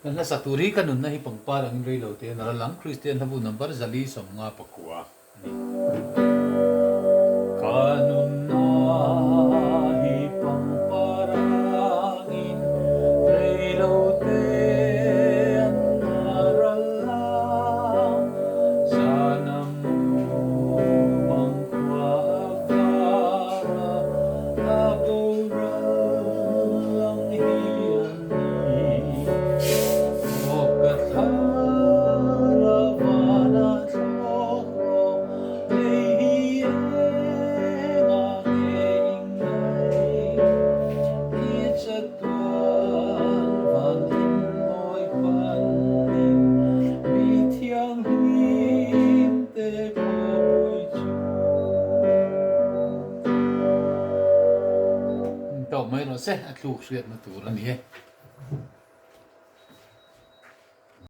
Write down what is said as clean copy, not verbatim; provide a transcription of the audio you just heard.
Kan sa turi ka nun na pangpar ang relo te naralang Christian habu number zali sa mga pakwa. Kanun na pangparangin relo te ang naralang sana mo pangkwa para abural ang hiyani. Cậu mới nó sẽ lục chuyện nó tủ là gì